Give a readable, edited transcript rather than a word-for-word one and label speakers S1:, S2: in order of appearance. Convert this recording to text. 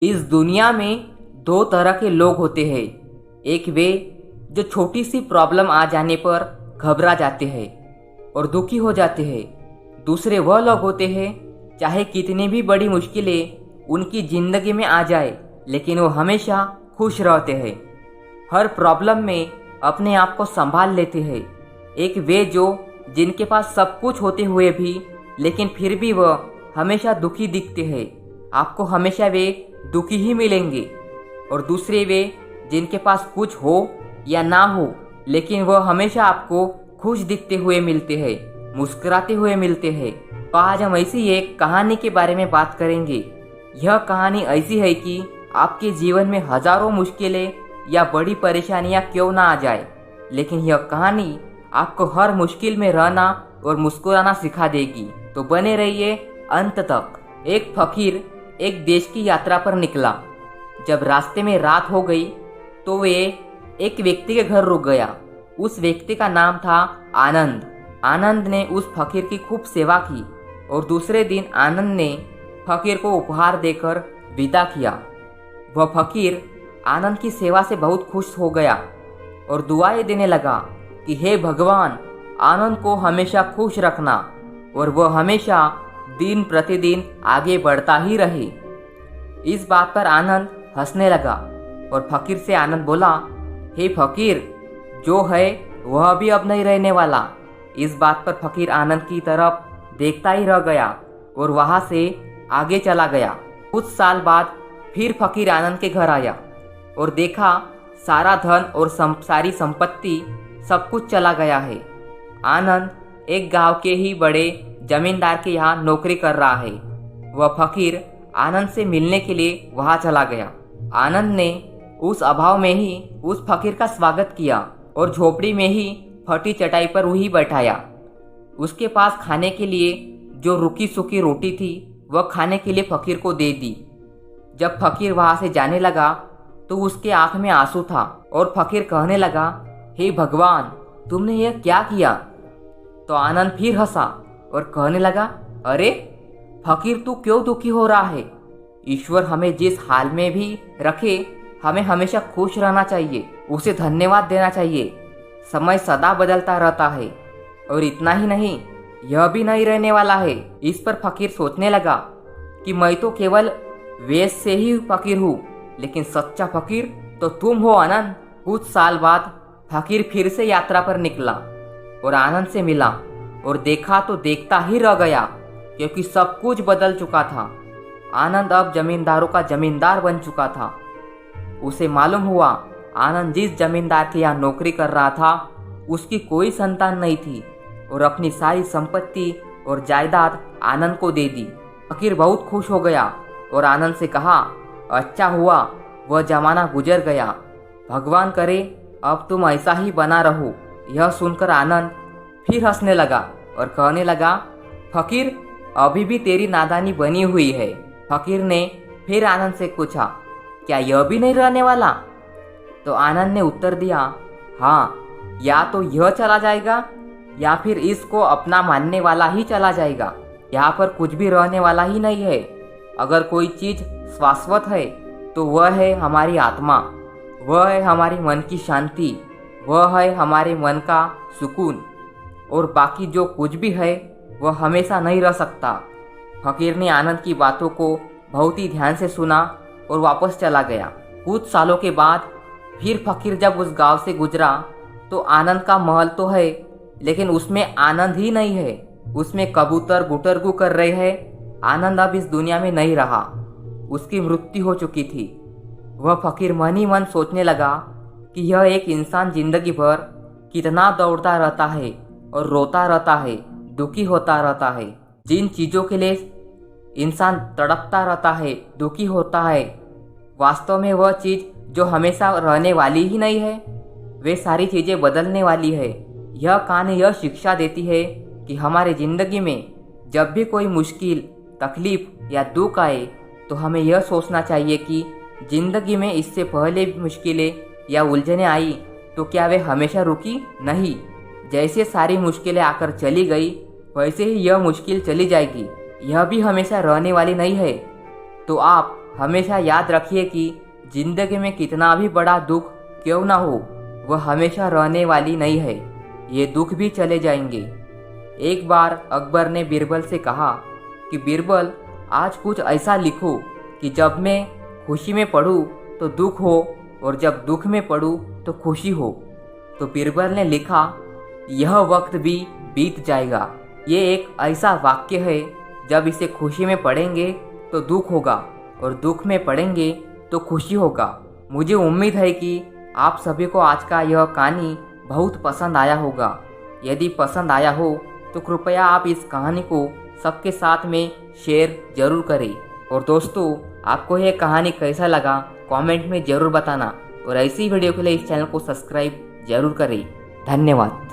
S1: इस दुनिया में दो तरह के लोग होते हैं। एक वे जो छोटी सी प्रॉब्लम आ जाने पर घबरा जाते हैं और दुखी हो जाते हैं। दूसरे वह लोग होते हैं चाहे कितनी भी बड़ी मुश्किलें उनकी ज़िंदगी में आ जाए लेकिन वो हमेशा खुश रहते हैं, हर प्रॉब्लम में अपने आप को संभाल लेते हैं। एक वे जो जिनके पास सब कुछ होते हुए भी लेकिन फिर भी वह हमेशा दुखी दिखते हैं, आपको हमेशा वे दुखी ही मिलेंगे। और दूसरे वे जिनके पास कुछ हो या ना हो लेकिन वह हमेशा आपको खुश दिखते हुए मिलते हैं, मुस्कुराते हुए मिलते हैं। तो आज हम ऐसी एक कहानी के बारे में बात करेंगे। यह कहानी ऐसी है कि आपके जीवन में हजारों मुश्किलें या बड़ी परेशानियां क्यों ना आ जाए, लेकिन यह कहानी आपको हर मुश्किल में रहना और मुस्कुराना सिखा देगी। तो बने रहिए अंत तक। एक फकीर एक देश की यात्रा पर निकला। जब रास्ते में रात हो गई तो वे एक व्यक्ति के घर रुक गया। उस व्यक्ति का नाम था आनंद। आनंद ने उस फकीर की खूब सेवा की और दूसरे दिन आनंद ने फकीर को उपहार देकर विदा किया। वह फकीर आनंद की सेवा से बहुत खुश हो गया और दुआएं देने लगा कि हे भगवान, आनंद को हमेशा खुश रखना और वह हमेशा दिन प्रतिदिन आगे बढ़ता ही रहे। इस बात पर आनंद हंसने लगा और फकीर से आनंद बोला, हे फकीर, जो है वह भी अब नहीं रहने वाला। इस बात पर फकीर आनंद की तरफ देखता ही रह गया और वहां से आगे चला गया। कुछ साल बाद फिर फकीर आनंद के घर आया और देखा सारा धन और सारी संपत्ति सब कुछ चला गया है। आनंद एक गांव के ही बड़े जमींदार के यहाँ नौकरी कर रहा है। वह फकीर आनंद से मिलने के लिए वहां चला गया। आनंद ने उस अभाव में ही उस फकीर का स्वागत किया और झोपड़ी में ही फटी चटाई पर वही बैठाया। उसके पास खाने के लिए जो रुकी सूखी रोटी थी वह खाने के लिए फकीर को दे दी। जब फकीर वहां से जाने लगा तो उसके आंख में आंसू था और फकीर कहने लगा, हे भगवान, तुमने यह क्या किया? तो आनंद फिर हंसा और कहने लगा, अरे फकीर, तू क्यों दुखी हो रहा है? ईश्वर हमें जिस हाल में भी रखे हमें हमेशा खुश रहना चाहिए, उसे धन्यवाद देना चाहिए। समय सदा बदलता रहता है और इतना ही नहीं, यह भी नहीं रहने वाला है। इस पर फकीर सोचने लगा कि मैं तो केवल वेश से ही फकीर हूँ, लेकिन सच्चा फकीर तो तुम हो आनंद। कुछ साल बाद फकीर फिर से यात्रा पर निकला और आनंद से मिला और देखा तो देखता ही रह गया, क्योंकि सब कुछ बदल चुका था। आनंद अब जमींदारों का जमींदार बन चुका था। उसे मालूम हुआ आनंद जिस जमींदार के यहाँ नौकरी कर रहा था उसकी कोई संतान नहीं थी और अपनी सारी संपत्ति और जायदाद आनंद को दे दी। फकीर बहुत खुश हो गया और आनंद से कहा, अच्छा हुआ वह जमाना गुजर गया, भगवान करे अब तुम ऐसा ही बना रहो। यह सुनकर आनंद फिर हंसने लगा और कहने लगा, फकीर, अभी भी तेरी नादानी बनी हुई है। फकीर ने फिर आनंद से पूछा, क्या यह भी नहीं रहने वाला? तो आनंद ने उत्तर दिया, हाँ, या तो यह चला जाएगा या फिर इसको अपना मानने वाला ही चला जाएगा। यहाँ पर कुछ भी रहने वाला ही नहीं है। अगर कोई चीज शाश्वत है तो वह है हमारी आत्मा, वह है हमारी मन की शांति, वह है हमारे मन का सुकून, और बाकी जो कुछ भी है वह हमेशा नहीं रह सकता। फकीर ने आनंद की बातों को बहुत ही ध्यान से सुना और वापस चला गया। कुछ सालों के बाद फिर फकीर जब उस गांव से गुजरा तो आनंद का महल तो है लेकिन उसमें आनंद ही नहीं है। उसमें कबूतर गुटरगू कर रहे हैं। आनंद अब इस दुनिया में नहीं रहा, उसकी मृत्यु हो चुकी थी। वह फकीर मन ही मन सोचने लगा कि यह एक इंसान जिंदगी भर कितना दौड़ता रहता है और रोता रहता है, दुखी होता रहता है। जिन चीज़ों के लिए इंसान तड़पता रहता है, दुखी होता है, वास्तव में वह चीज़ जो हमेशा रहने वाली ही नहीं है, वे सारी चीज़ें बदलने वाली है। यह कहानी यह शिक्षा देती है कि हमारे ज़िंदगी में जब भी कोई मुश्किल, तकलीफ या दुख आए तो हमें यह सोचना चाहिए कि ज़िंदगी में इससे पहले भी मुश्किलें या उलझनें आई तो क्या वे हमेशा रुकी? नहीं। जैसे सारी मुश्किलें आकर चली गई वैसे ही यह मुश्किल चली जाएगी, यह भी हमेशा रहने वाली नहीं है। तो आप हमेशा याद रखिए कि जिंदगी में कितना भी बड़ा दुख क्यों ना हो, वह हमेशा रहने वाली नहीं है। ये दुख भी चले जाएंगे। एक बार अकबर ने बीरबल से कहा कि बीरबल, आज कुछ ऐसा लिखो कि जब मैं खुशी में पढ़ूं तो दुख हो और जब दुख में पढ़ूं तो खुशी हो। तो बीरबल ने लिखा, यह वक्त भी बीत जाएगा। ये एक ऐसा वाक्य है, जब इसे खुशी में पढ़ेंगे तो दुख होगा और दुख में पढ़ेंगे तो खुशी होगा। मुझे उम्मीद है कि आप सभी को आज का यह कहानी बहुत पसंद आया होगा। यदि पसंद आया हो तो कृपया आप इस कहानी को सबके साथ में शेयर जरूर करें। और दोस्तों, आपको यह कहानी कैसा लगा कमेंट में ज़रूर बताना और ऐसी वीडियो के लिए इस चैनल को सब्सक्राइब जरूर करें। धन्यवाद।